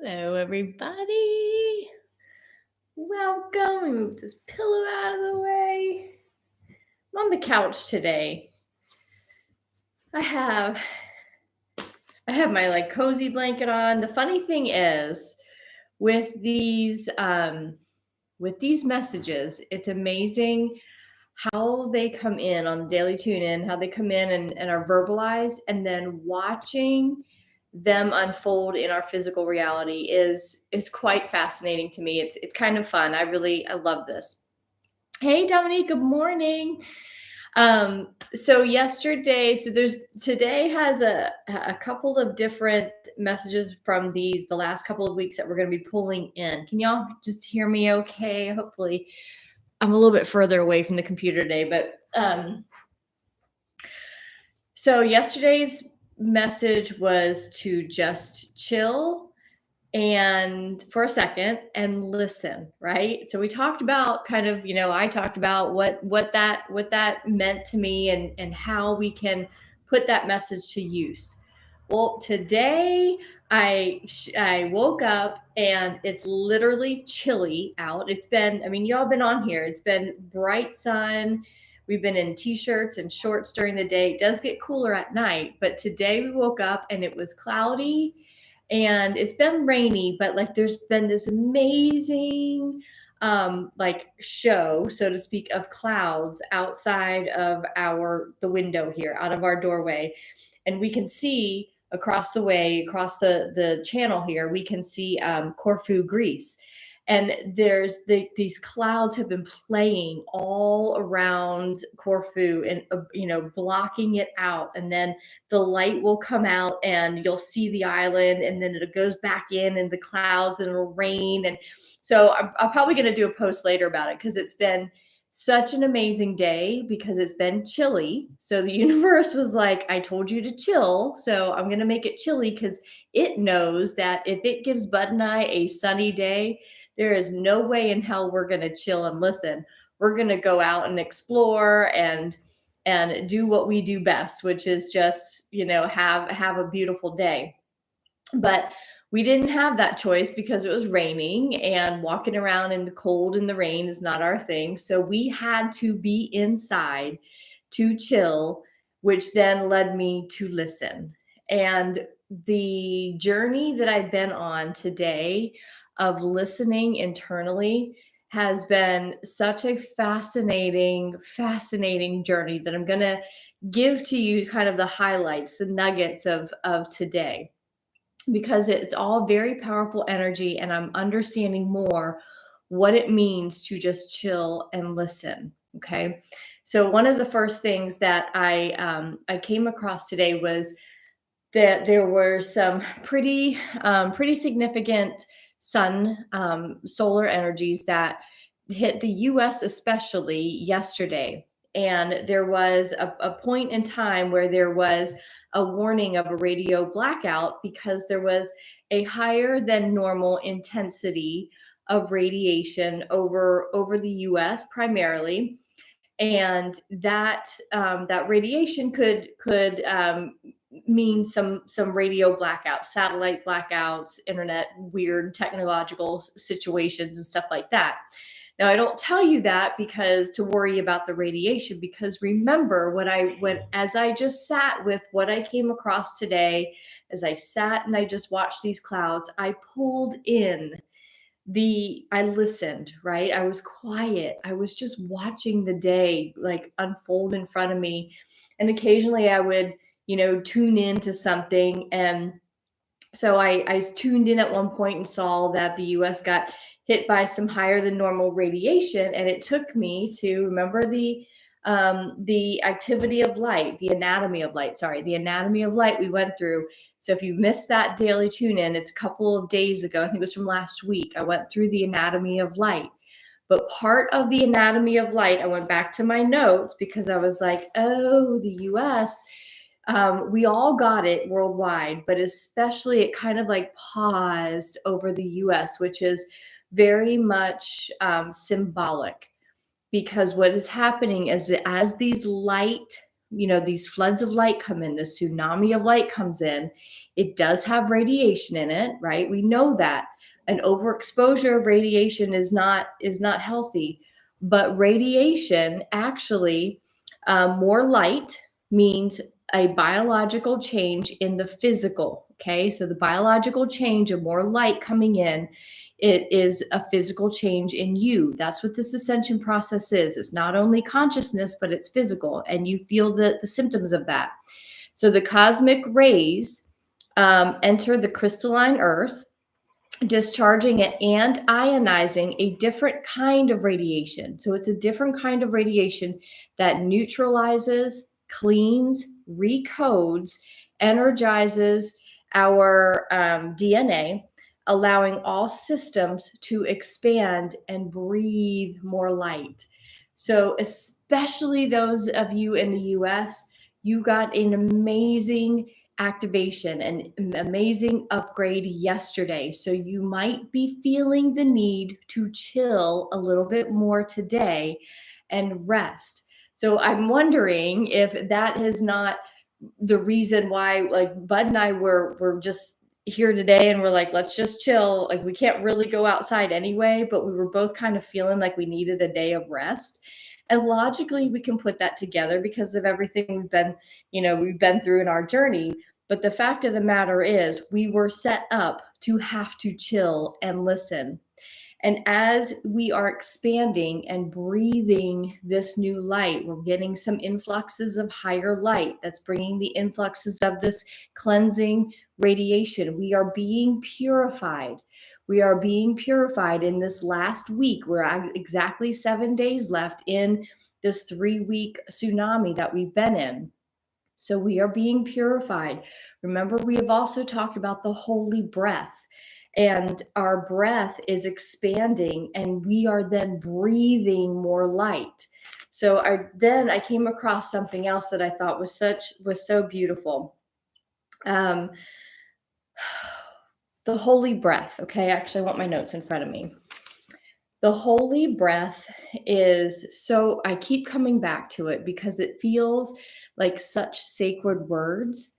Hello, everybody. Welcome. Let me move this pillow out of the way. I'm on the couch today. I have my cozy blanket on. The funny thing is, with these messages, it's amazing how they come in on the daily tune in, how they come in and are verbalized, and then watching them unfold in our physical reality is quite fascinating to me. It's kind of fun. I love this. Hey Dominique, good morning. So today has a couple of different messages from the last couple of weeks that we're going to be pulling in. Can y'all just hear me okay? Hopefully I'm a little bit further away from the computer today, but so yesterday's message was to just chill and for a second and listen, right? So we talked about I talked about what that meant to me and how we can put that message to use. Well, today I woke up and it's literally chilly out. Y'all been on here. It's been bright sun. We've been in t-shirts and shorts during the day. It does get cooler at night, but today we woke up and it was cloudy and it's been rainy, but there's been this amazing show, so to speak, of clouds outside of the window here, out of our doorway. And we can see across the channel here, we can see Corfu, Greece. And these clouds have been playing all around Corfu and blocking it out. And then the light will come out and you'll see the island, and then it goes back in the clouds and it'll rain. And so I'm probably going to do a post later about it because it's been such an amazing day because it's been chilly. So the universe was like, I told you to chill. So I'm going to make it chilly because it knows that if it gives Bud and I a sunny day, there is no way in hell we're going to chill and listen. We're going to go out and explore and do what we do best, which is just, have a beautiful day. But we didn't have that choice because it was raining, and walking around in the cold and the rain is not our thing. So we had to be inside to chill, which then led me to listen. And the journey that I've been on today of listening internally has been such a fascinating journey that I'm going to give to you kind of the highlights, the nuggets of today, because it's all very powerful energy and I'm understanding more what it means to just chill and listen. Okay. So one of the first things that I came across today was that there were some pretty significant solar energies that hit the US especially yesterday. And there was a point in time where there was a warning of a radio blackout because there was a higher than normal intensity of radiation over the US primarily. And that radiation could mean some radio blackouts, satellite blackouts, internet weird technological situations and stuff like that. Now, I don't tell you that because to worry about the radiation, because remember as I just sat with what I came across today, as I sat and I just watched these clouds, I pulled in I listened, right? I was quiet. I was just watching the day unfold in front of me. And occasionally I would, tune into something. And so I tuned in at one point and saw that the US got hit by some higher than normal radiation. And it took me to remember the activity of light, the anatomy of light we went through. So if you missed that daily tune in, it's a couple of days ago. I think it was from last week. I went through the anatomy of light. But part of the anatomy of light, I went back to my notes because I was like, oh, the US, we all got it worldwide, but especially it kind of paused over the US, which is very much symbolic. Because what is happening is that as these light these floods of light come in, the tsunami of light comes in, it does have radiation in it, right? We know that an overexposure of radiation is not healthy, but radiation actually, more light means a biological change in the physical. Okay, so the biological change of more light coming in, it is a physical change in you. That's what this ascension process is. It's not only consciousness, but it's physical, and you feel the symptoms of that. So the cosmic rays enter the crystalline earth, discharging it and ionizing a different kind of radiation. So it's a different kind of radiation that neutralizes, cleans, recodes, energizes our DNA, allowing all systems to expand and breathe more light. So, especially those of you in the US, you got an amazing activation, an amazing upgrade yesterday. So you might be feeling the need to chill a little bit more today and rest. So I'm wondering if that is not the reason why, like, Bud and I were just here today and we're like, let's just chill. Like, we can't really go outside anyway, but we were both kind of feeling like we needed a day of rest. And logically, we can put that together because of everything we've been through in our journey. But the fact of the matter is, we were set up to have to chill and listen. And as we are expanding and breathing this new light, we're getting some influxes of higher light that's bringing the influxes of this cleansing radiation. We are being purified. We are being purified in this last week. We're exactly 7 days left in this 3-week tsunami that we've been in. So we are being purified. Remember, we have also talked about the holy breath, and our breath is expanding, and we are then breathing more light. So I came across something else that I thought was so beautiful. The holy breath. Okay, actually, I want my notes in front of me. The holy breath is so, I keep coming back to it because it feels like such sacred words.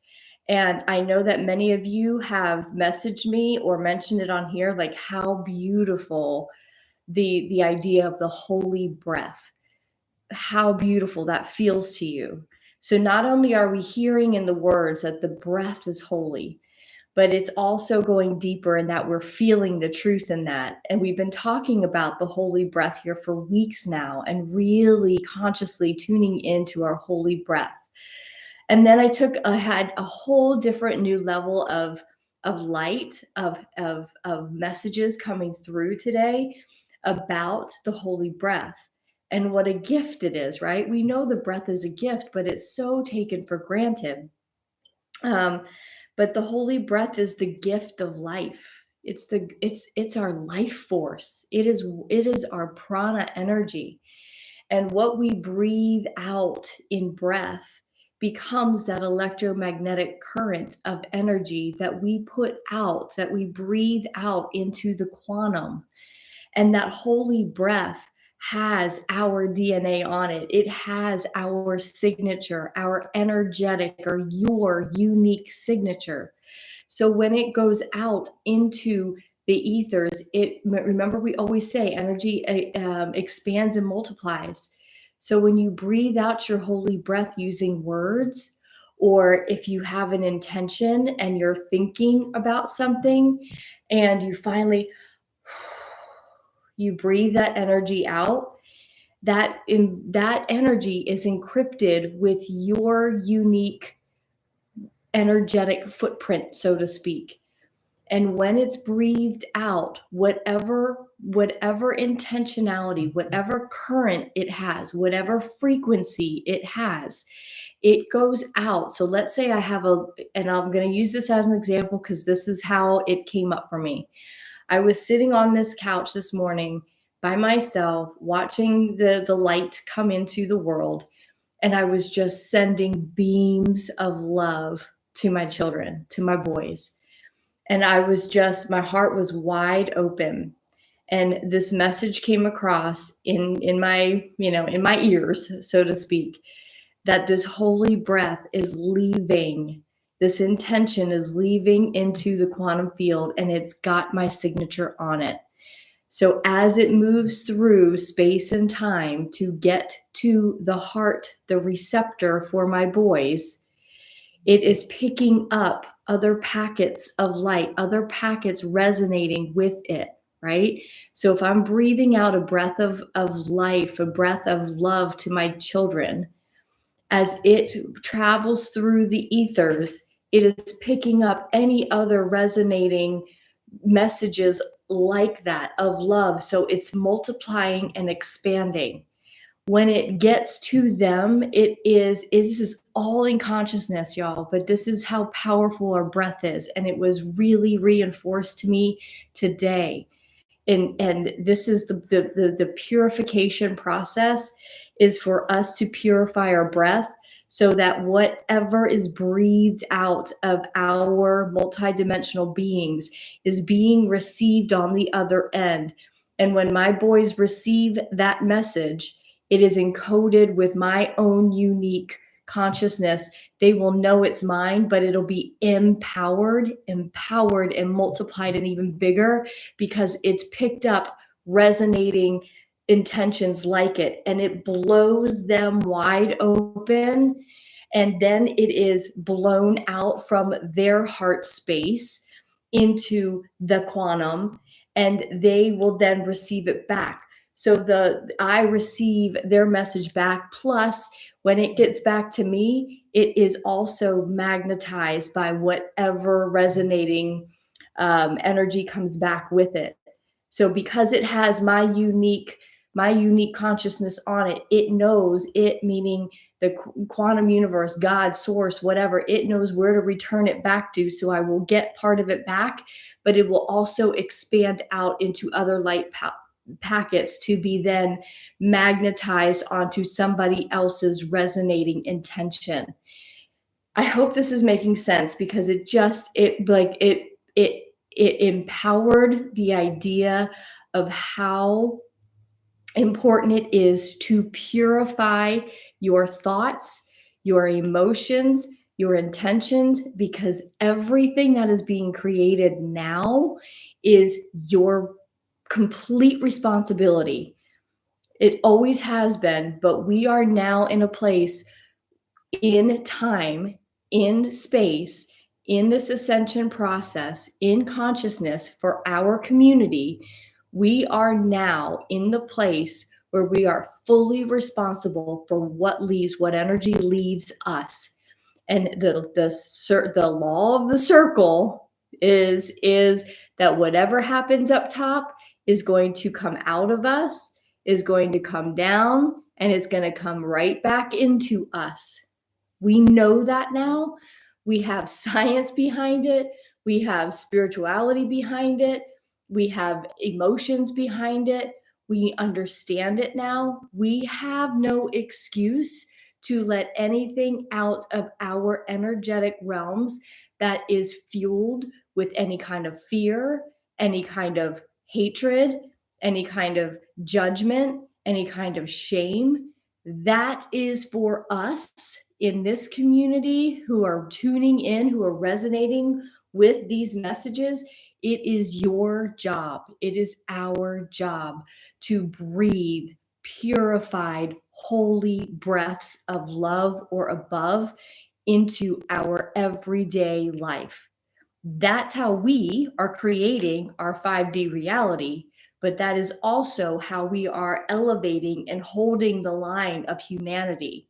And I know that many of you have messaged me or mentioned it on here, like how beautiful the idea of the holy breath, how beautiful that feels to you. So not only are we hearing in the words that the breath is holy, but it's also going deeper in that we're feeling the truth in that. And we've been talking about the holy breath here for weeks now and really consciously tuning into our holy breath. And then I had a whole different new level of light, of messages coming through today about the holy breath and what a gift it is, right? We know the breath is a gift, but it's so taken for granted. But the holy breath is the gift of life. It's our life force. It is our prana energy. And what we breathe out in breath becomes that electromagnetic current of energy that we put out, that we breathe out into the quantum. And that holy breath has our DNA on it. It has our signature, our energetic or your unique signature. So when it goes out into the ethers, remember, we always say energy expands and multiplies. So when you breathe out your holy breath using words, or if you have an intention and you're thinking about something and you finally you breathe that energy out, that energy is encrypted with your unique energetic footprint, so to speak. And when it's breathed out, whatever intentionality, whatever current it has, whatever frequency it has, it goes out. So let's say and I'm going to use this as an example because this is how it came up for me. I was sitting on this couch this morning by myself, watching the light come into the world. And I was just sending beams of love to my children, to my boys. And my heart was wide open. And this message came across in my ears, so to speak, that this holy breath is leaving. This intention is leaving into the quantum field, and it's got my signature on it. So as it moves through space and time to get to the heart, the receptor for my boys, it is picking up other packets of light, other packets resonating with it, right? So if I'm breathing out a breath of life, a breath of love to my children, as it travels through the ethers, it is picking up any other resonating messages like that of love. So it's multiplying and expanding. When it gets to them, this is all in consciousness, y'all, but this is how powerful our breath is. And it was really reinforced to me today. And this is the purification process, is for us to purify our breath so that whatever is breathed out of our multidimensional beings is being received on the other end. And when my boys receive that message, it is encoded with my own unique consciousness. They will know it's mine, but it'll be empowered and multiplied and even bigger, because it's picked up resonating intentions like it, and it blows them wide open. And then it is blown out from their heart space into the quantum, and they will then receive it back. So I receive their message back, plus when it gets back to me, it is also magnetized by whatever resonating energy comes back with it. So because it has my unique consciousness on it, it knows, it meaning the quantum universe, God, source, whatever, it knows where to return it back to. So I will get part of it back, but it will also expand out into other light packets to be then magnetized onto somebody else's resonating intention. I hope this is making sense, because it empowered the idea of how important it is to purify your thoughts, your emotions, your intentions, because everything that is being created now is your complete responsibility. It always has been, but we are now in a place, in time, in space, in this ascension process, in consciousness for our community. We are now in the place where we are fully responsible for what energy leaves us. And the law of the circle is that whatever happens up top is going to come out of us, is going to come down, and it's going to come right back into us. We know that now. We have science behind it. We have spirituality behind it. We have emotions behind it. We understand it now. We have no excuse to let anything out of our energetic realms that is fueled with any kind of fear, any kind of hatred, any kind of judgment, any kind of shame. That is for us in this community who are tuning in, who are resonating with these messages. It is your job. It is our job to breathe purified, holy breaths of love or above into our everyday life. That's how we are creating our 5D reality, but that is also how we are elevating and holding the line of humanity.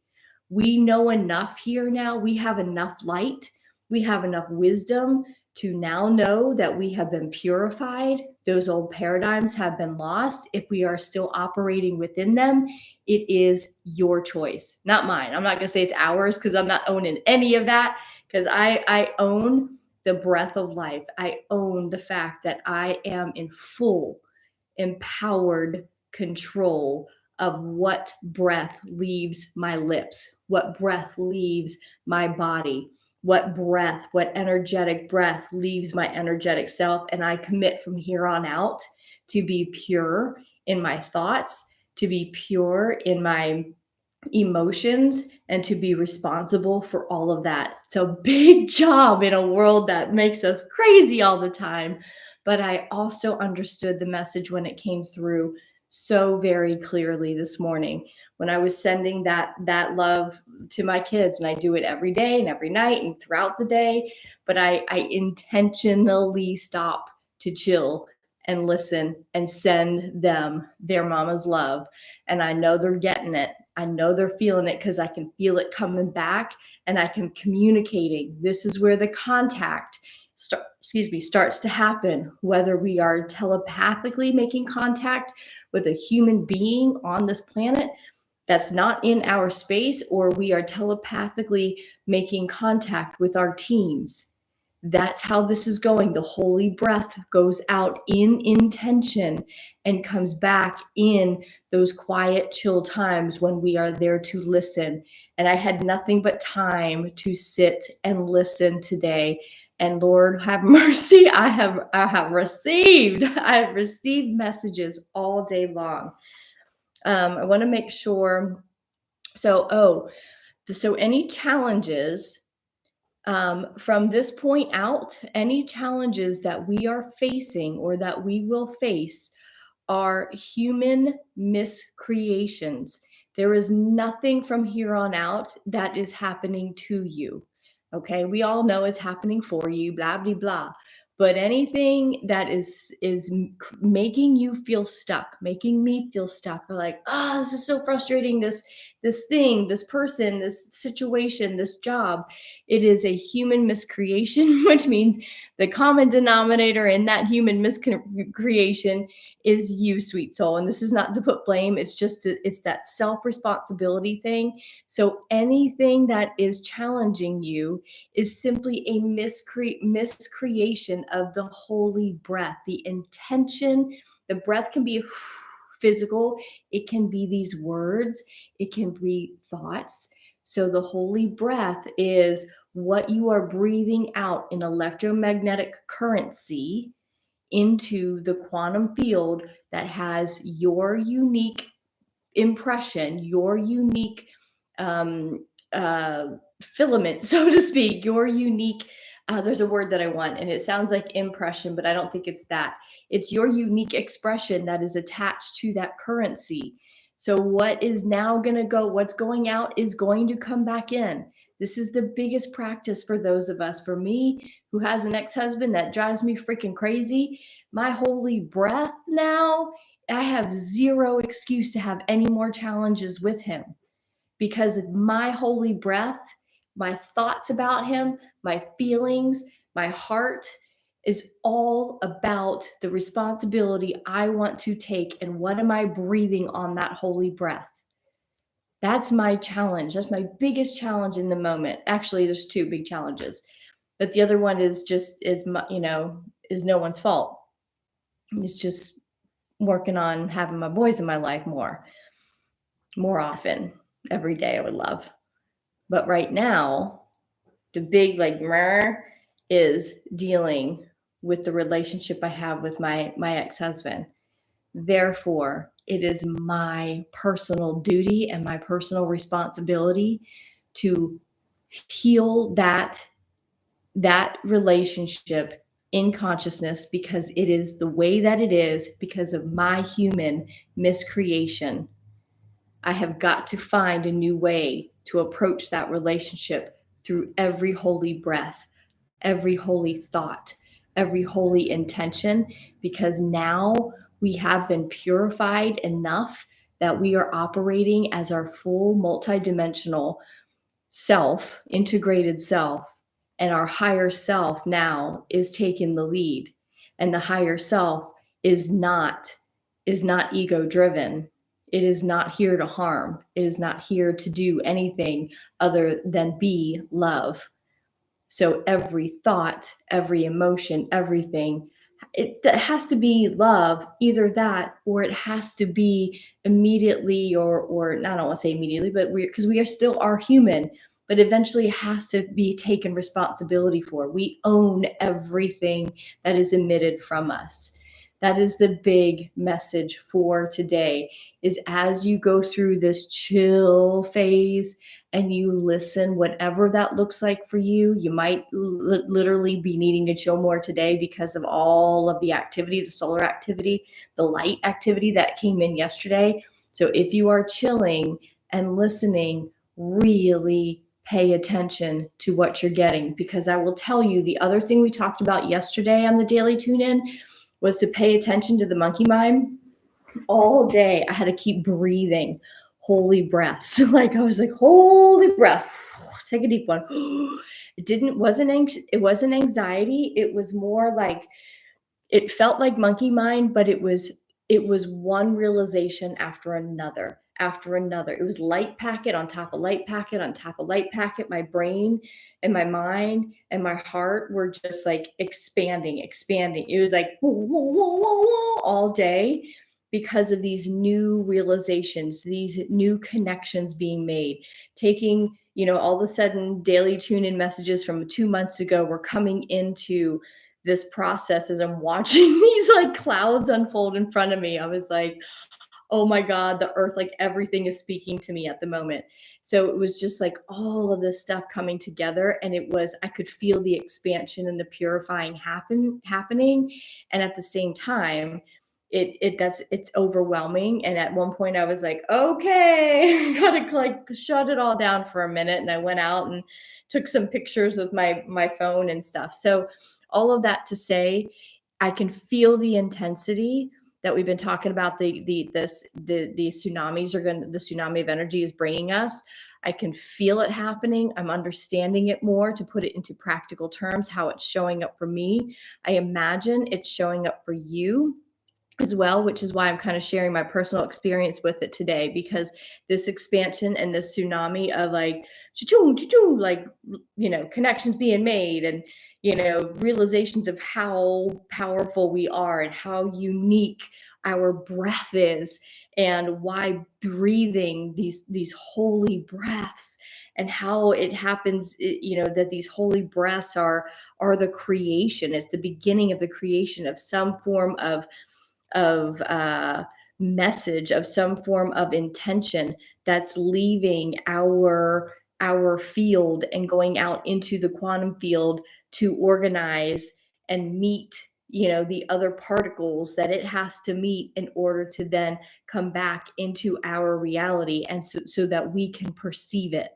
We know enough here now. We have enough light. We have enough wisdom to now know that we have been purified. Those old paradigms have been lost. If we are still operating within them, it is your choice, not mine. I'm not going to say it's ours, because I'm not owning any of that, because I own the breath of life. I own the fact that I am in full empowered control of what breath leaves my lips, what breath leaves my body, what energetic breath leaves my energetic self. And I commit from here on out to be pure in my thoughts, to be pure in my emotions and to be responsible for all of that. It's a big job in a world that makes us crazy all the time. But I also understood the message when it came through so very clearly this morning when I was sending that love to my kids, and I do it every day and every night and throughout the day. But I intentionally stop to chill and listen and send them their mama's love. And I know they're getting it. I know they're feeling it because I can feel it coming back and I can communicating. This is where the contact starts to happen, whether we are telepathically making contact with a human being on this planet that's not in our space, or we are telepathically making contact with our teams. That's how this is going. The holy breath goes out in intention and comes back in those quiet, chill times when we are there to listen. And I had nothing but time to sit and listen today. And Lord have mercy, I have received messages all day long. I want to make sure. So any challenges from this point out, any challenges that we are facing or that we will face are human miscreations. There is nothing from here on out that is happening to you. Okay, we all know it's happening for you, blah blah blah. But anything that is making you feel stuck, making me feel stuck, or like, oh, this is so frustrating. This thing, this person, this situation, this job, it is a human miscreation, which means the common denominator in that human miscreation is you, sweet soul. And this is not to put blame. It's just it's that self-responsibility thing. So anything that is challenging you is simply a miscreation of the holy breath. The intention, the breath can be physical. It can be these words. It can be thoughts. So the holy breath is what you are breathing out in electromagnetic currency into the quantum field that has your unique impression, your unique filament, so to speak, your unique. There's a word that I want, and it sounds like impression, but I don't think it's that. It's your unique expression that is attached to that currency. So, what is now going to go, what's going out is going to come back in. This is the biggest practice for those of us. For me, who has an ex husband that drives me freaking crazy, my holy breath now, I have zero excuse to have any more challenges with him because my holy breath, my thoughts about him, my feelings, my heart is all about the responsibility I want to take and what am I breathing on that holy breath. That's my challenge. That's my biggest challenge in the moment. Actually, there's two big challenges, but the other one is is no one's fault. It's just working on having my boys in my life more often. Every day I would love. But right now, the big is dealing with the relationship I have with my ex-husband. Therefore, it is my personal duty and my personal responsibility to heal that relationship in consciousness, because it is the way that it is because of my human miscreation. I have got to find a new way to approach that relationship through every holy breath, every holy thought, every holy intention, because now we have been purified enough that we are operating as our full multidimensional self, integrated self, and our higher self now is taking the lead. And the higher self is not ego driven. It is not here to harm. It is not here to do anything other than be love. So every thought, every emotion, everything, it has to be love, either that, or it has to be immediately, or I don't want to say immediately, but because we are still are human, but eventually it has to be taken responsibility for. We own everything that is emitted from us. That is the big message for today, is as you go through this chill phase and you listen, whatever that looks like for you. You might literally be needing to chill more today because of all of the activity, the solar activity, the light activity that came in yesterday. So if you are chilling and listening, really pay attention to what you're getting, because I will tell you, the other thing we talked about yesterday on the daily tune in was to pay attention to the monkey mind. All day I had to keep breathing holy breaths. Like I was like, holy breath, take a deep one. It wasn't anxiety. It was more like, it felt like monkey mind, but it was one realization after another. It was light packet on top of light packet on top of light packet. My brain and my mind and my heart were just like expanding. It was like whoa, whoa, whoa, whoa, whoa, all day, because of these new realizations, these new connections being made. Taking, all of a sudden daily tune in messages from 2 months ago were coming into this process as I'm watching these like clouds unfold in front of me. I was like, oh my God, the earth, like everything is speaking to me at the moment. So it was just like all of this stuff coming together. And I could feel the expansion and the purifying happening. And at the same time, it's overwhelming. And at one point I was like, okay, gotta like shut it all down for a minute. And I went out and took some pictures with my phone and stuff. So all of that to say, I can feel the intensity that we've been talking about. The tsunamis the tsunami of energy is bringing us. I can feel it happening. I'm understanding it more, to put it into practical terms, how it's showing up for me. I imagine it's showing up for you as well, which is why I'm kind of sharing my personal experience with it today, because this expansion and this tsunami of like, like, connections being made, and, realizations of how powerful we are and how unique our breath is, and why breathing these holy breaths, and how it happens, that these holy breaths are the creation. It's the beginning of the creation of some form of message, of some form of intention that's leaving our field and going out into the quantum field to organize and meet, the other particles that it has to meet in order to then come back into our reality, and so that we can perceive it.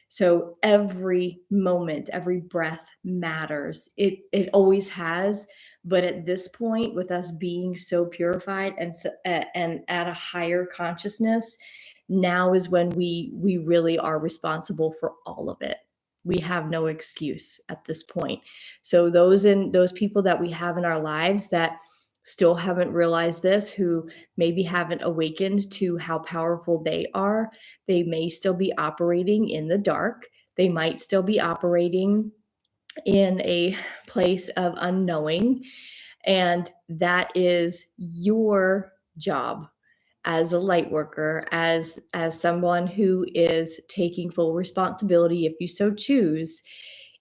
So every moment, every breath matters. It always has, but at this point, with us being so purified and at a higher consciousness, now is when we really are responsible for all of it. We have no excuse at this point. So those people that we have in our lives that still haven't realized this, who maybe haven't awakened to how powerful they are, they may still be operating in the dark. They might still be operating in a place of unknowing. And that is your job as a light worker, as someone who is taking full responsibility, if you so choose.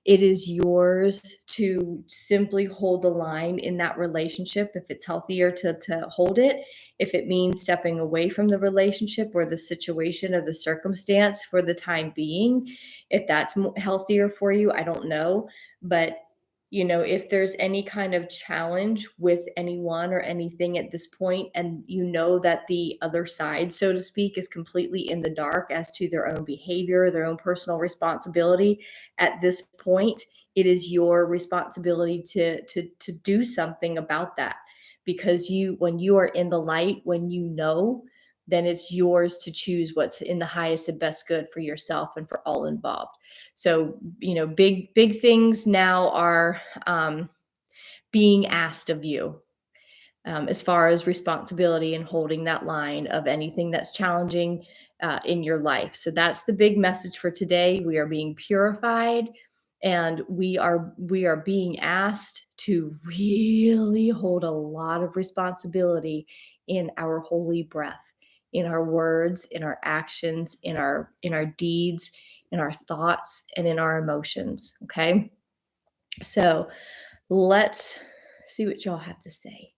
It is yours to simply hold the line in that relationship. If it's healthier to hold it, if it means stepping away from the relationship or the situation or the circumstance for the time being, if that's healthier for you, I don't know. But if there's any kind of challenge with anyone or anything at this point, and that the other side, so to speak, is completely in the dark as to their own behavior, their own personal responsibility, at this point, it is your responsibility to do something about that. Because when you are in the light, when then it's yours to choose what's in the highest and best good for yourself and for all involved. So, big things now are being asked of you, as far as responsibility and holding that line of anything that's challenging in your life. So that's the big message for today. We are being purified, and we are being asked to really hold a lot of responsibility in our holy breath, in our words, in our actions, in our deeds, in our thoughts, and in our emotions. Okay. So let's see what y'all have to say.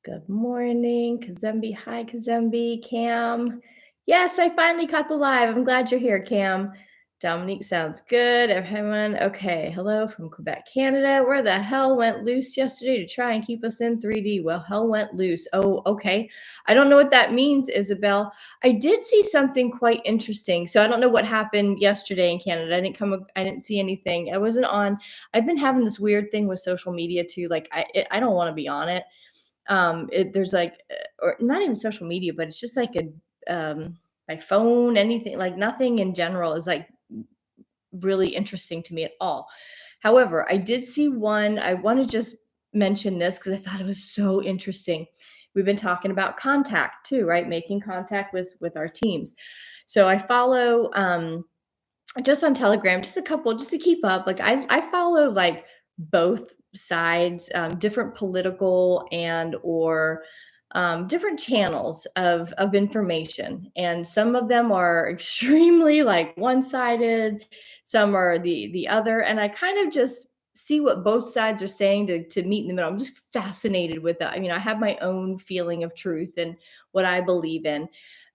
Good morning, Kazembe. Hi, Kazembe. Cam. Yes, I finally caught the live. I'm glad you're here, Cam. Dominique sounds good. Everyone, okay. Hello from Quebec, Canada. Where the hell went loose yesterday to try and keep us in 3D? Well, hell went loose. Oh, okay. I don't know what that means, Isabel. I did see something quite interesting. So I don't know what happened yesterday in Canada. I didn't see anything. I wasn't on. I've been having this weird thing with social media too. Like I don't want to be on it. There's like or not even social media, but it's just like a my phone, anything, like nothing in general is like really interesting to me at all. However, I did see one. I want to just mention this because I thought it was so interesting. We've been talking about contact too, right? Making contact with our teams. So I follow just on Telegram, just a couple, just to keep up. Like I follow like both sides, different political and or different channels of information, and some of them are extremely like one sided, some are the other, and I kind of just see what both sides are saying to meet in the middle. I'm just fascinated with that. I mean, I have my own feeling of truth and what I believe in.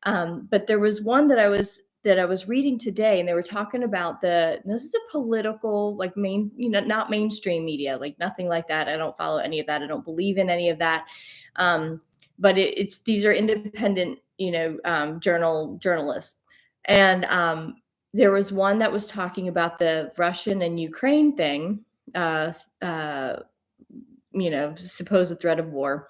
But there was one that I was reading today, and they were talking about this is a political, like not mainstream media, like nothing like that. I don't follow any of that. I don't believe in any of that. But it's these are independent, journalists, and there was one that was talking about the Russian and Ukraine thing, uh, uh, supposed threat of war,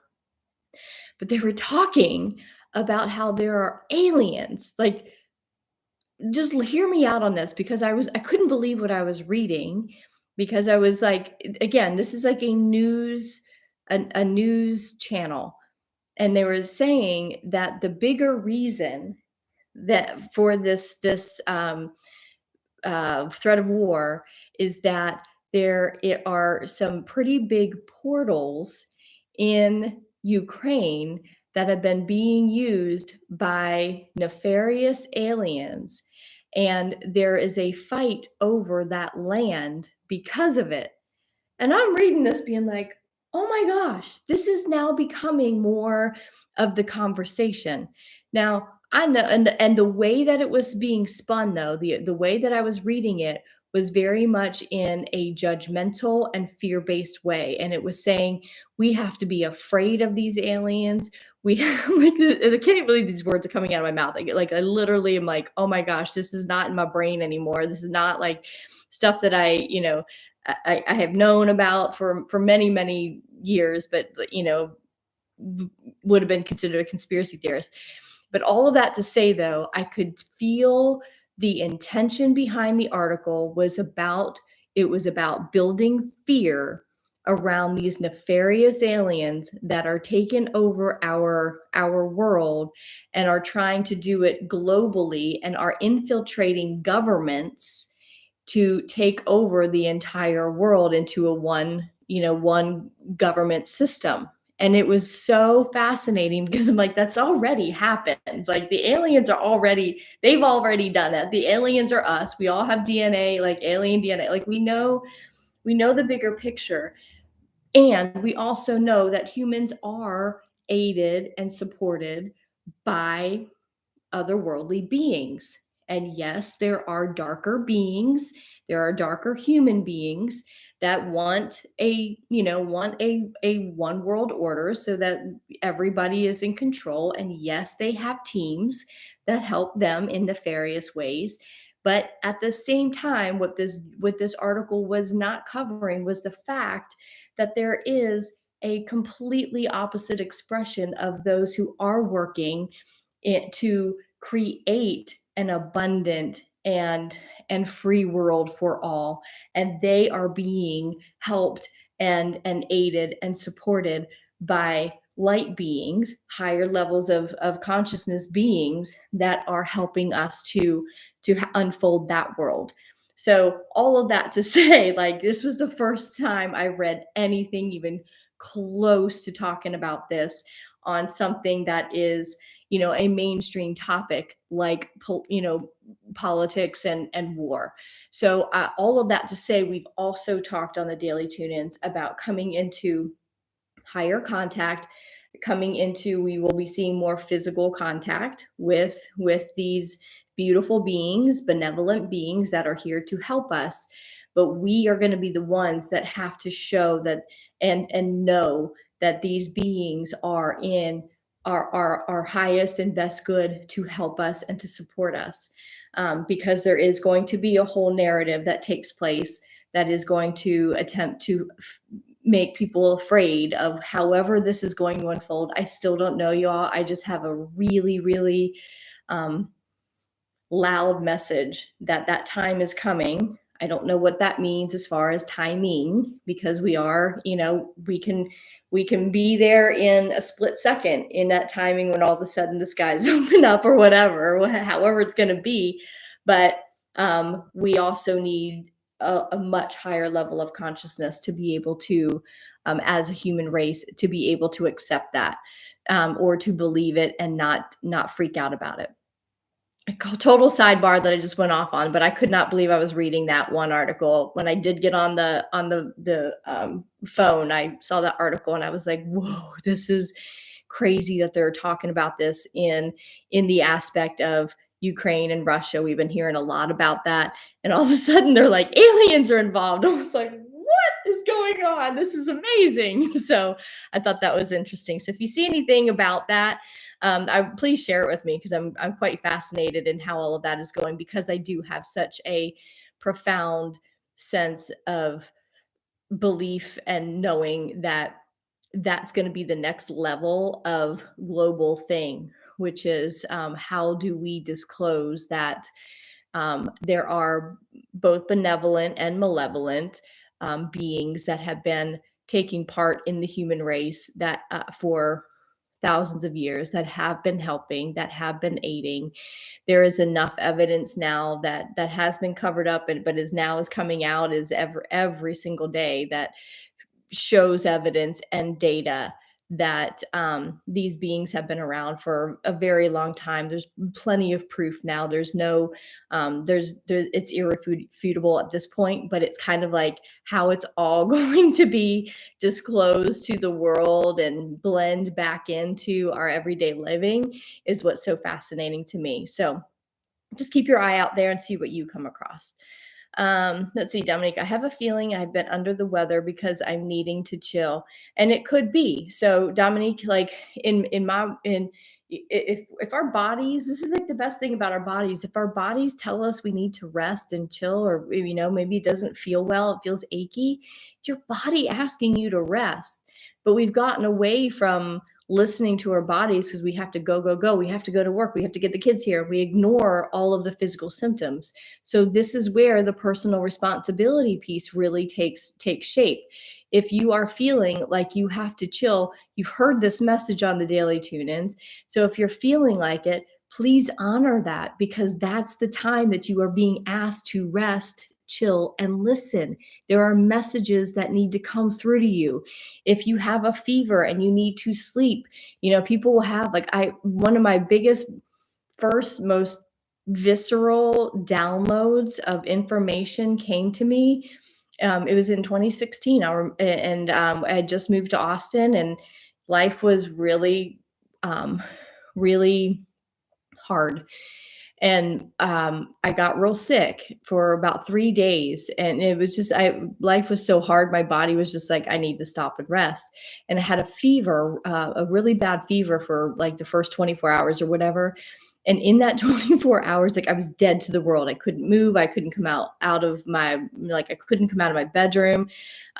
but they were talking about how there are aliens, like just hear me out on this because I couldn't believe what I was reading because I was like, again, this is like a news channel, and they were saying that the bigger reason that for this threat of war is that are some pretty big portals in Ukraine that have been being used by nefarious aliens. And there is a fight over that land because of it. And I'm reading this being like, oh my gosh, this is now becoming more of the conversation. Now, I know, and the way that it was being spun, though, the way that I was reading it was very much in a judgmental and fear-based way. And it was saying we have to be afraid of these aliens. We like I can't believe these words are coming out of my mouth. Like I literally am like, oh my gosh, this is not in my brain anymore. This is not like stuff that I have known about for many many years, but would have been considered a conspiracy theorist. But all of that to say, though, I could feel the intention behind the article was about building fear around these nefarious aliens that are taking over our world and are trying to do it globally and are infiltrating governments to take over the entire world into one government system. And it was so fascinating because I'm like, that's already happened. Like they've already done it. The aliens are us. We all have DNA, like alien DNA. Like we know the bigger picture. And we also know that humans are aided and supported by otherworldly beings. And yes, there are darker beings, there are darker human beings that want a one world order so that everybody is in control. And yes, they have teams that help them in nefarious ways. But at the same time, what this article was not covering was the fact that there is a completely opposite expression of those who are working to create an abundant and free world for all, and they are being helped and aided and supported by light beings, higher levels of consciousness beings that are helping us to unfold that world. So all of that to say, like, this was the first time I read anything even close to talking about this on something that is a mainstream topic like politics and war. So all of that to say, we've also talked on the daily tune-ins about coming into higher contact, coming into, we will be seeing more physical contact with these beautiful beings, benevolent beings that are here to help us. But we are going to be the ones that have to show that and know that these beings are in our highest and best good to help us and to support us. Because there is going to be a whole narrative that takes place that is going to attempt to make people afraid of however this is going to unfold. I still don't know, y'all. I just have a really, really loud message that that time is coming. I don't know what that means as far as timing, because we are, we can be there in a split second in that timing when all of a sudden the skies open up or whatever, however it's going to be. But we also need a much higher level of consciousness to be able to, as a human race, to be able to accept that, or to believe it and not freak out about it. A total sidebar that I just went off on, but I could not believe I was reading that one article. When I did get on the phone, I saw that article and I was like, "Whoa, this is crazy that they're talking about this in the aspect of Ukraine and Russia." We've been hearing a lot about that, and all of a sudden they're like, aliens are involved. I was like, "What is going on? This is amazing!" So I thought that was interesting. So if you see anything about that, please share it with me, because I'm quite fascinated in how all of that is going, because I do have such a profound sense of belief and knowing that that's going to be the next level of global thing, which is, how do we disclose that there are both benevolent and malevolent beings that have been taking part in the human race, that for thousands of years, that have been helping, that have been aiding. There is enough evidence now that has been covered up, but is coming out is every single day, that shows evidence and data that these beings have been around for a very long time. There's plenty of proof now. There's no, it's irrefutable at this point, but it's kind of like how it's all going to be disclosed to the world and blend back into our everyday living is what's so fascinating to me. So just keep your eye out there and see what you come across. Let's see, Dominique, I have a feeling I've been under the weather because I'm needing to chill. And it could be. So Dominique, like if our bodies, this is like the best thing about our bodies. If our bodies tell us we need to rest and chill, or, maybe it doesn't feel well, it feels achy, it's your body asking you to rest. But we've gotten away from listening to our bodies because we have to go. We have to go to work. We have to get the kids here. We ignore all of the physical symptoms. So this is where the personal responsibility piece really takes shape. If you are feeling like you have to chill, you've heard this message on the daily tune-ins. So if you're feeling like it, please honor that, because that's the time that you are being asked to rest, chill, and listen. There are messages that need to come through to you. If you have a fever and you need to sleep, people will have, one of my biggest, first, most visceral downloads of information came to me. It was in 2016. I had just moved to Austin, and life was really, really hard. And I got real sick for about 3 days, and it was just, life was so hard. My body was just like, I need to stop and rest. And I had a fever, a really bad fever for like the first 24 hours or whatever. And in that 24 hours, like, I was dead to the world. I couldn't move. I couldn't come out of my, I couldn't come out of my bedroom.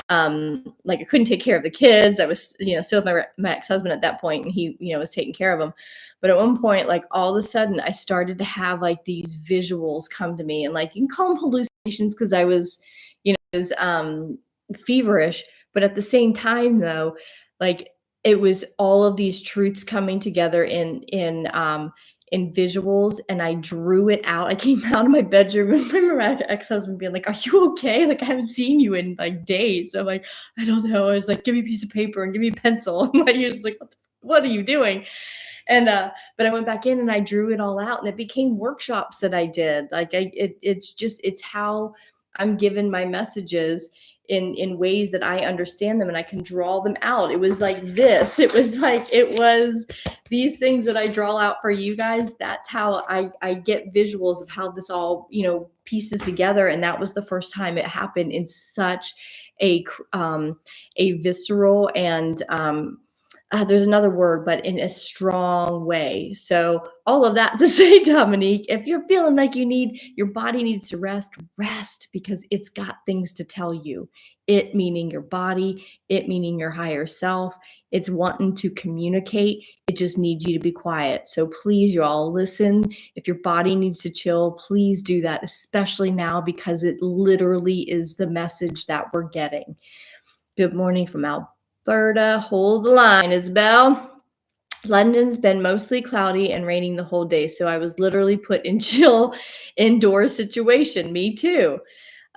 I couldn't take care of the kids. I was, still with my ex-husband at that point, and he, was taking care of them. But at one point, like, all of a sudden I started to have like these visuals come to me, and like, you can call them hallucinations, because I was, feverish. But at the same time though, like, it was all of these truths coming together in visuals, and I drew it out. I came out of my bedroom, and I remember my ex-husband being like, "Are you okay? Like, I haven't seen you in like days." So I'm like, "I don't know." I was like, "Give me a piece of paper and give me a pencil." And like, he was like, what are you doing? And but I went back in and I drew it all out, and it became workshops that I did. Like, it's how I'm given my messages in ways that I understand them and I can draw them out. It was like this. It was these things that I draw out for you guys. That's how I get visuals of how this all, pieces together. And that was the first time it happened in such a visceral and there's another word, but in a strong way. So all of that to say, Dominique, if you're feeling like your body needs to rest because it's got things to tell you. It meaning your body, it meaning your higher self. It's wanting to communicate. It just needs you to be quiet. So please, you all listen. If your body needs to chill, please do that, especially now because it literally is the message that we're getting. Good morning from Alberta. Hold the line, Isabel. London's been mostly cloudy and raining the whole day, so I was literally put in chill indoor situation. Me too.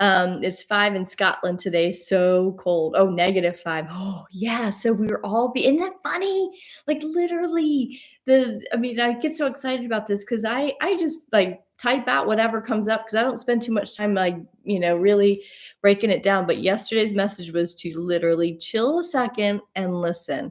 It's 5 in Scotland today, so cold. Oh, -5. Oh, yeah. So we were all isn't that funny? Like literally I get so excited about this because I just like type out whatever comes up because I don't spend too much time really breaking it down. But yesterday's message was to literally chill a second and listen.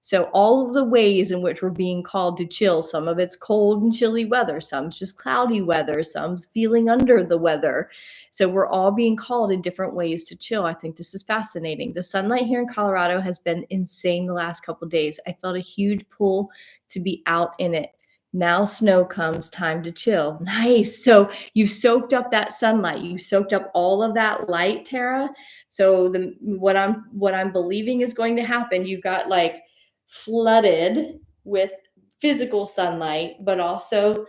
So all of the ways in which we're being called to chill, some of it's cold and chilly weather, some's just cloudy weather, some's feeling under the weather. So we're all being called in different ways to chill. I think this is fascinating. The sunlight here in Colorado has been insane the last couple of days. I felt a huge pull to be out in it. Now snow comes, time to chill. Nice. So you've soaked up that sunlight. You soaked up all of that light, Tara. So what I'm believing is going to happen, you've got like flooded with physical sunlight, but also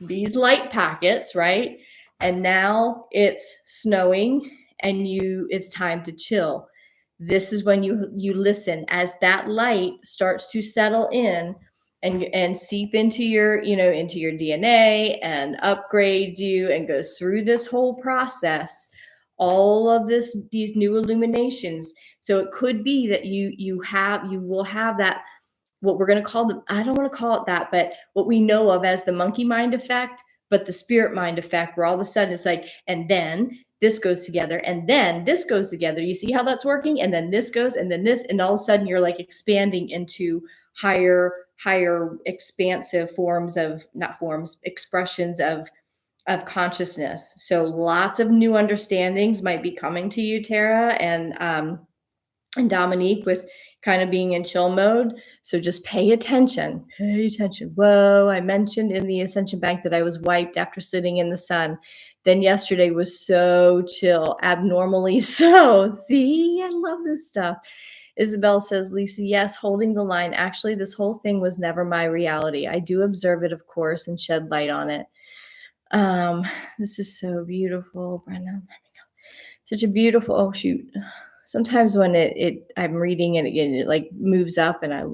these light packets, right? And now it's snowing and it's time to chill. This is when you listen as that light starts to settle in and seep into your DNA and upgrades you and goes through this whole process, all of these new illuminations. So it could be that you will have that, what we're going to call them, I don't want to call it that, but what we know of as the monkey mind effect, but the spirit mind effect, where all of a sudden it's like, and then this goes together, and then this goes together. You see how that's working? And then this goes, and then this, and all of a sudden you're like expanding into higher expansive expressions of consciousness. So lots of new understandings might be coming to you, Tara, and Dominique, with kind of being in chill mode. So just pay attention. Whoa, I mentioned in the Ascension Bank that I was wiped after sitting in the sun. Then yesterday was so chill, abnormally so. See, I love this stuff. Isabel says, Lisa, yes, holding the line. Actually, this whole thing was never my reality. I do observe it, of course, and shed light on it. This is so beautiful, Brenda. There we go. Such a beautiful, oh shoot. Sometimes when I'm reading and it like moves up and I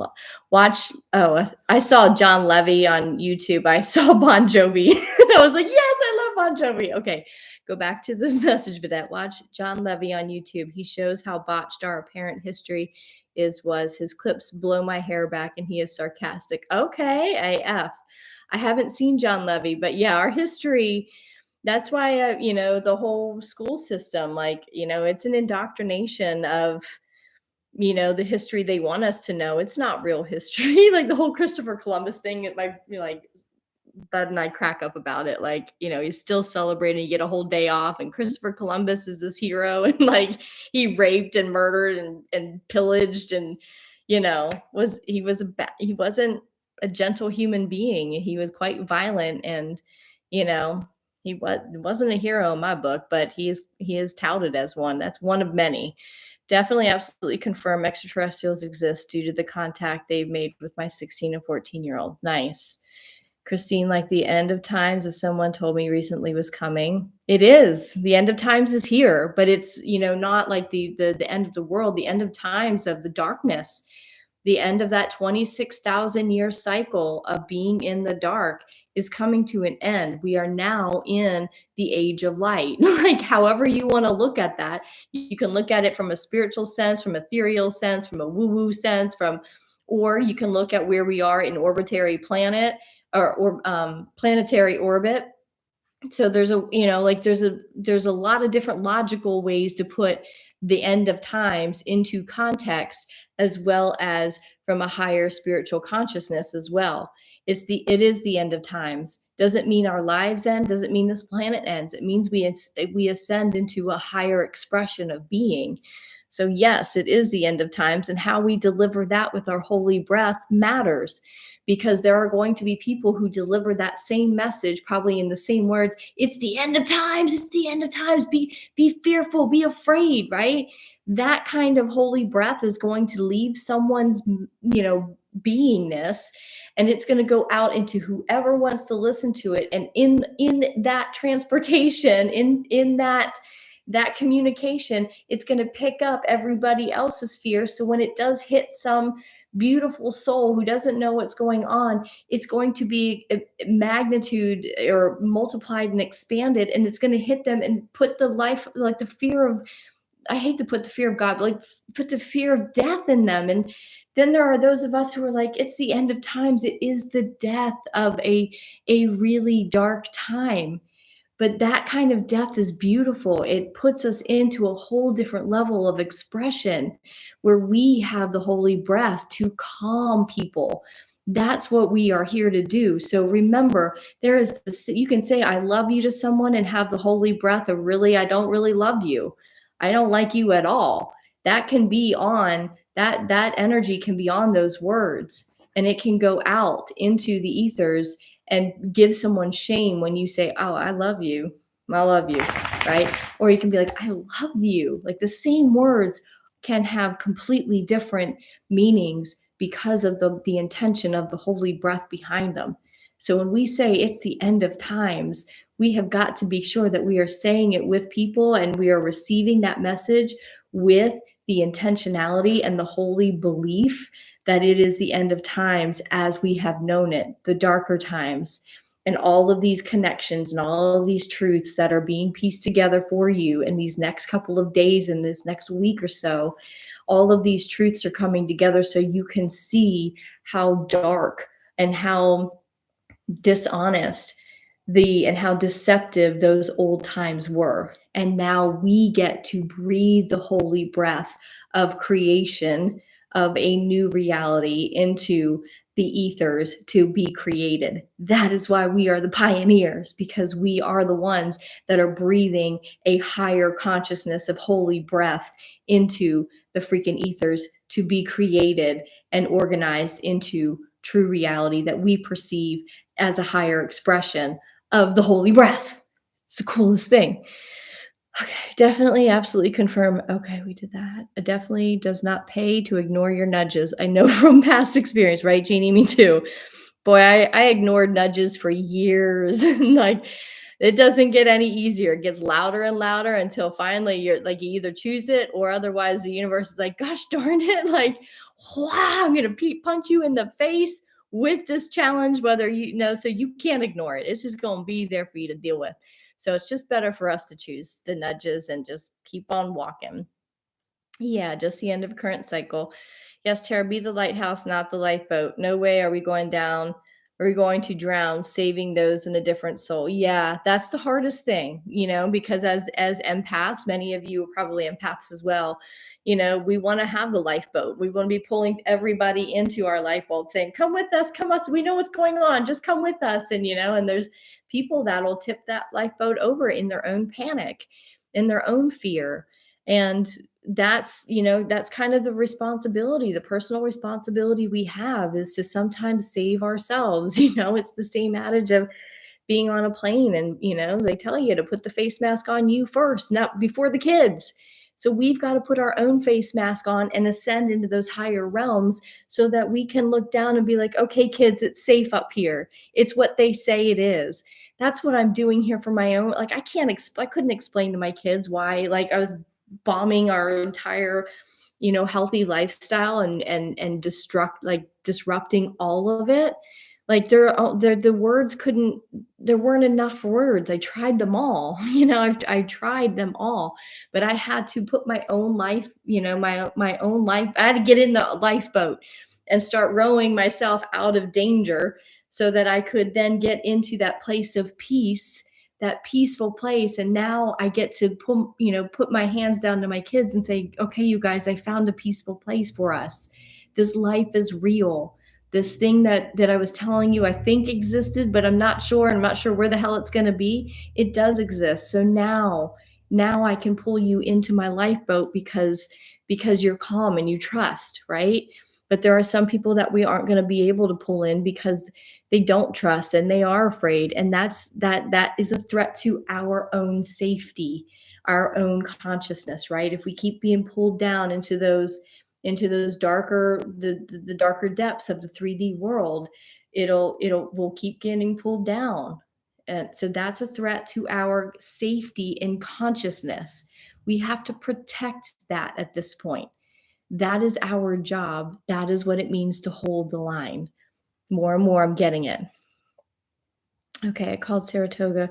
watch. Oh, I saw John Levy on YouTube. I saw Bon Jovi. I was like, yes, I love Bon Jovi. Okay, go back to the message vidette. Watch John Levy on YouTube. He shows how botched our apparent history was. His clips blow my hair back and he is sarcastic. Okay, AF. I haven't seen John Levy, but yeah, our history. That's why, the whole school system, it's an indoctrination of, the history they want us to know. It's not real history. Like the whole Christopher Columbus thing, Bud and I crack up about it. He's still celebrating, you get a whole day off, and Christopher Columbus is this hero, and he raped and murdered and pillaged, and he wasn't a gentle human being. He was quite violent, and he wasn't a hero in my book, but he is touted as one. That's one of many. Definitely, absolutely confirm extraterrestrials exist due to the contact they've made with my 16 and 14-year-old. Nice. Christine, like the end of times, as someone told me recently, was coming. It is. The end of times is here, but it's, not like the end of the world, the end of times of the darkness, the end of that 26,000 year cycle of being in the dark is coming to an end. We are now in the age of light. However you want to look at that, you can look at it from a spiritual sense, from ethereal sense, from a woo-woo sense, or you can look at where we are in orbitary planet or planetary orbit. So there's a lot of different logical ways to put the end of times into context, as well as from a higher spiritual consciousness as well. It is the end of times. Doesn't mean our lives end, doesn't mean this planet ends. It means we ascend into a higher expression of being. So yes, it is the end of times, and how we deliver that with our holy breath matters, because there are going to be people who deliver that same message probably in the same words. It's the end of times. It's the end of times. Be fearful, be afraid, right? That kind of holy breath is going to leave someone's, beingness, and it's going to go out into whoever wants to listen to it. And in that transportation, in that communication, it's going to pick up everybody else's fear. So when it does hit some beautiful soul who doesn't know what's going on, it's going to be a magnitude or multiplied and expanded, and it's going to hit them and put the life, like the fear of, I hate to put the fear of God, but like put the fear of death in them. And then there are those of us who are like, it's the end of times. It is the death of a really dark time. But that kind of death is beautiful. It puts us into a whole different level of expression where we have the holy breath to calm people. That's what we are here to do. So remember, there is this, you can say I love you to someone and have the holy breath of really, I don't really love you. I don't like you at all. That can be on that energy can be on those words, and it can go out into the ethers and give someone shame when you say, oh, I love you, right? Or you can be like, I love you. Like the same words can have completely different meanings because of the intention of the holy breath behind them. So when we say it's the end of times, we have got to be sure that we are saying it with people and we are receiving that message with the intentionality and the holy belief that it is the end of times as we have known it, the darker times, and all of these connections and all of these truths that are being pieced together for you in these next couple of days, in this next week or so. All of these truths are coming together so you can see how dark and how dishonest and how deceptive those old times were. And now we get to breathe the holy breath of creation, of a new reality into the ethers to be created. That is why we are the pioneers, because we are the ones that are breathing a higher consciousness of holy breath into the freaking ethers to be created and organized into true reality that we perceive as a higher expression of the holy breath. It's the coolest thing. Okay, definitely, absolutely confirm. Okay, we did that. It definitely does not pay to ignore your nudges. I know from past experience, right, Jeannie? Me too. Boy, I ignored nudges for years. And like, it doesn't get any easier. It gets louder and louder until finally you're like, you either choose it or otherwise the universe is like, gosh darn it. Like, wow, I'm going to punch you in the face with this challenge, whether you know, so you can't ignore it. It's just going to be there for you to deal with. So it's just better for us to choose the nudges and just keep on walking. Yeah, just the end of current cycle. Yes, Tara, be the lighthouse, not the lifeboat. No way are we going down. Are we going to drown, saving those in a different soul? Yeah, that's the hardest thing, because as empaths, many of you are probably empaths as well. We want to have the lifeboat. We want to be pulling everybody into our lifeboat, saying, "Come with us, come us. We know what's going on. Just come with us." And there's people that'll tip that lifeboat over in their own panic, in their own fear, and that's kind of the responsibility, the personal responsibility we have, is to sometimes save ourselves. It's the same adage of being on a plane and they tell you to put the face mask on you first, not before the kids. So we've got to put our own face mask on and ascend into those higher realms so that we can look down and be like, okay, kids, it's safe up here. It's what they say it is. That's what I'm doing here for my own. Like, I couldn't explain to my kids why, like, I was bombing our entire healthy lifestyle and disrupting all of it. Like, the words couldn't, there weren't enough words. I tried them all. I tried them all, but I had to put my own life, my own life, I had to get in the lifeboat and start rowing myself out of danger so that I could then get into that place of peace that peaceful place. And now I get to put my hands down to my kids and say, okay, you guys, I found a peaceful place for us. This life is real. This thing that I was telling you I think existed, but I'm not sure. I'm not sure where the hell it's going to be. It does exist. So now I can pull you into my lifeboat because you're calm and you trust, right? But there are some people that we aren't going to be able to pull in because they don't trust and they are afraid. And that is a threat to our own safety, our own consciousness, right? If we keep being pulled down into those darker, the darker depths of the 3D world, we'll keep getting pulled down. And so that's a threat to our safety and consciousness. We have to protect that at this point. That is our job. That is what it means to hold the line. More and more, I'm getting it. Okay, I called Saratoga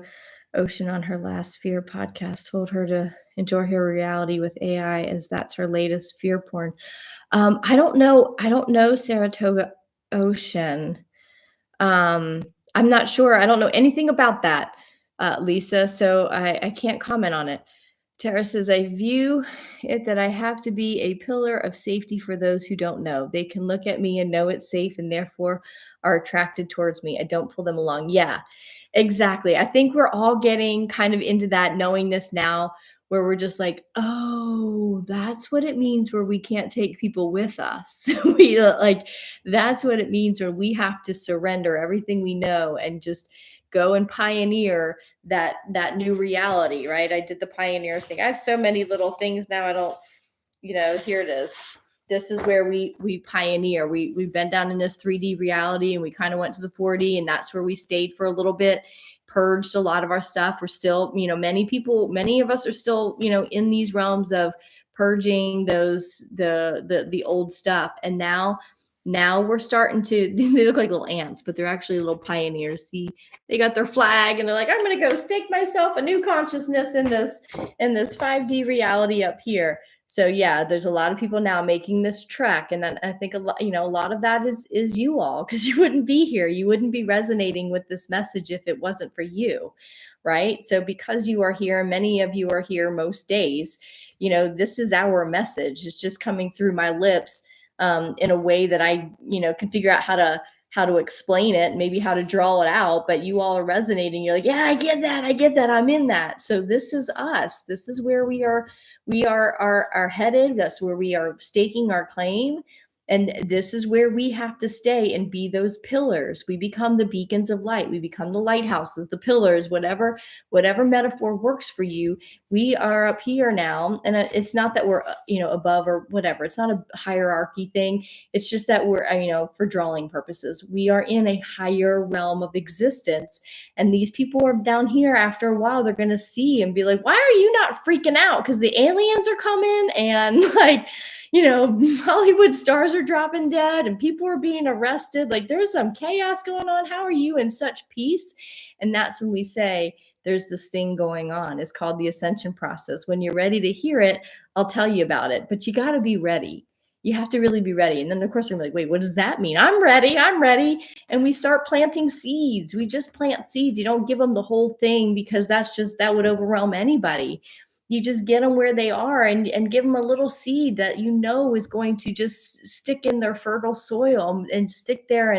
Ocean on her last fear podcast, told her to enjoy her reality with AI as that's her latest fear porn. I don't know Saratoga Ocean. I'm not sure. I don't know anything about that, Lisa, so I can't comment on it. Tara says, I view it that I have to be a pillar of safety for those who don't know. They can look at me and know it's safe and therefore are attracted towards me. I don't pull them along. Yeah, exactly. I think we're all getting kind of into that knowingness now where we're just like, oh, that's what it means where we can't take people with us. That's what it means where we have to surrender everything we know and just go and pioneer that new reality, right? I did the pioneer thing. I have so many little things now. I don't, here it is. This is where we pioneer. We've been down in this 3D reality and we kind of went to the 4D, and that's where we stayed for a little bit, purged a lot of our stuff. We're still, many of us are still, in these realms of purging the old stuff. And now we're starting to, they look like little ants, but they're actually little pioneers. See, they got their flag and they're like, I'm going to go stake myself a new consciousness in this 5D reality up here. So yeah, there's a lot of people now making this trek. And I think a lot of that is you all, because you wouldn't be here. You wouldn't be resonating with this message if it wasn't for you. Right. So because you are here, many of you are here most days, this is our message. It's just coming through my lips in a way that I, can figure out how to explain it, maybe how to draw it out, but you all are resonating. You're like, yeah, I get that. I'm in that. So this is us. This is where we are headed. That's where we are staking our claim. And this is where we have to stay and be those pillars. We become the beacons of light. We become the lighthouses, the pillars, whatever metaphor works for you. We are up here now. And it's not that we're, above or whatever. It's not a hierarchy thing. It's just that we're, for drawing purposes, we are in a higher realm of existence. And these people are down here. After a while, they're going to see and be like, why are you not freaking out? Because the aliens are coming and Hollywood stars are dropping dead and people are being arrested. Like there's some chaos going on. How are you in such peace? And that's when we say there's this thing going on. It's called the Ascension Process. When you're ready to hear it, I'll tell you about it. But you got to be ready. You have to really be ready. And then of course, you're like, wait, what does that mean? I'm ready. And we start planting seeds. We just plant seeds. You don't give them the whole thing because that would overwhelm anybody. You just get them where they are and give them a little seed that is going to just stick in their fertile soil and stick there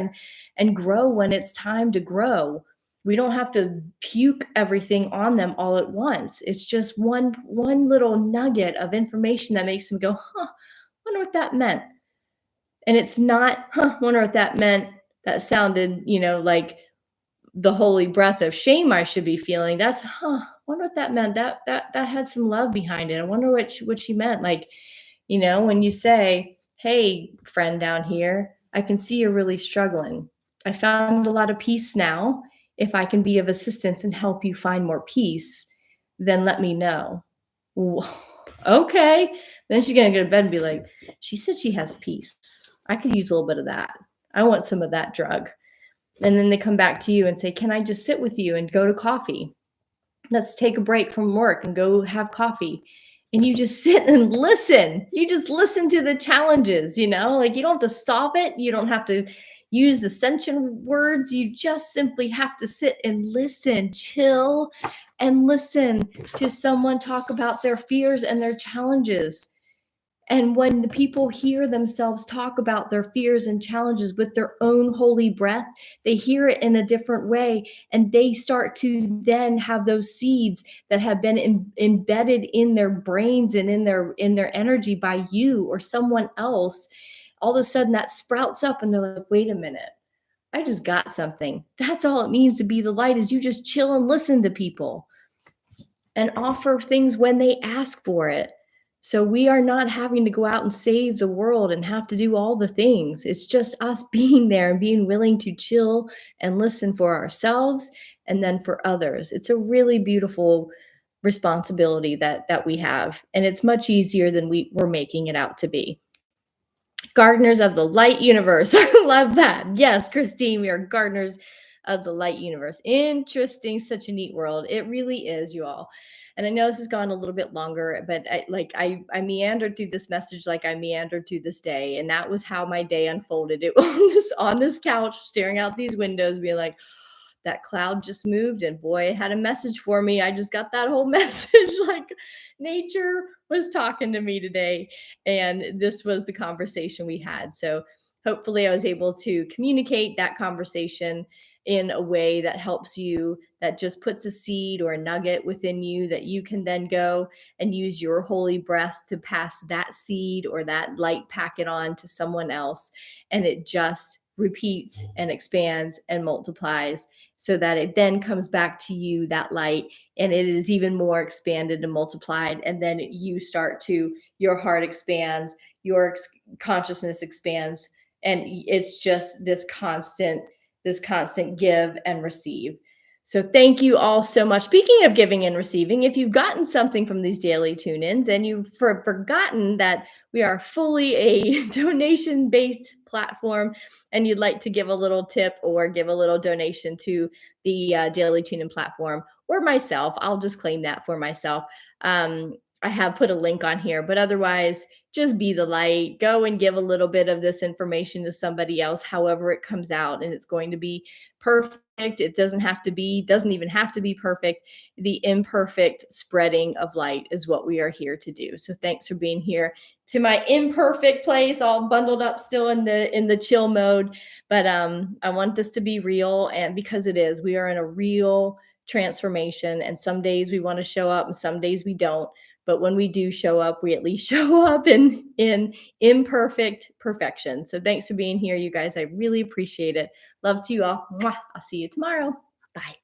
and grow when it's time to grow. We don't have to puke everything on them all at once. It's just one little nugget of information that makes them go, wonder what that meant. And it's not, wonder what that meant. That sounded, like the holy breath of shame I should be feeling. That's, wonder what that meant. That had some love behind it. I wonder what she meant. Like, when you say, hey, friend down here, I can see you're really struggling. I found a lot of peace now. If I can be of assistance and help you find more peace, then let me know. Okay. Then she's going to go to bed and be like, she said she has peace. I could use a little bit of that. I want some of that drug. And then they come back to you and say, can I just sit with you and go to coffee? Let's take a break from work and go have coffee. and you just sit and listen. You just listen to the challenges, like you don't have to solve it. You don't have to use the ascension words. You just simply have to sit and listen, chill and listen to someone talk about their fears and their challenges. And when the people hear themselves talk about their fears and challenges with their own holy breath, they hear it in a different way. And they start to then have those seeds that have been embedded in their brains and in their energy by you or someone else. All of a sudden that sprouts up and they're like, wait a minute, I just got something. That's all it means to be the light, is you just chill and listen to people and offer things when they ask for it. So we are not having to go out and save the world and have to do all the things. It's just us being there and being willing to chill and listen for ourselves and then for others. It's a really beautiful responsibility that we have, and it's much easier than we're making it out to be. Gardeners of the light universe. I love that. Yes, Christine, we are gardeners of the light universe. Interesting. Such a neat world. It really is, you all. And I know this has gone a little bit longer, but I meandered through this message like I meandered through this day. And that was how my day unfolded. It was on this couch, staring out these windows, being like, that cloud just moved and boy, it had a message for me. I just got that whole message. Like nature was talking to me today, and this was the conversation we had. So hopefully I was able to communicate that conversation in a way that helps you, that just puts a seed or a nugget within you that you can then go and use your holy breath to pass that seed or that light packet on to someone else. And it just repeats and expands and multiplies, so that it then comes back to you, that light, and it is even more expanded and multiplied. And then you start to, your heart expands, your consciousness expands, and it's just this constant give and receive. So thank you all so much. Speaking of giving and receiving, if you've gotten something from these daily tune-ins and you've forgotten that we are fully a donation-based platform, and you'd like to give a little tip or give a little donation to the daily tune-in platform or myself, I'll just claim that for myself. I have put a link on here, but otherwise, just be the light. Go and give a little bit of this information to somebody else, however it comes out, and it's going to be perfect. It doesn't even have to be perfect. The imperfect spreading of light is what we are here to do. So thanks for being here to my imperfect place, all bundled up still in the chill mode. But I want this to be real, and because it is, we are in a real transformation, and some days we want to show up and some days we don't. But when we do show up, we at least show up in imperfect perfection. So thanks for being here, you guys. I really appreciate it. Love to you all. Mwah. I'll see you tomorrow. Bye.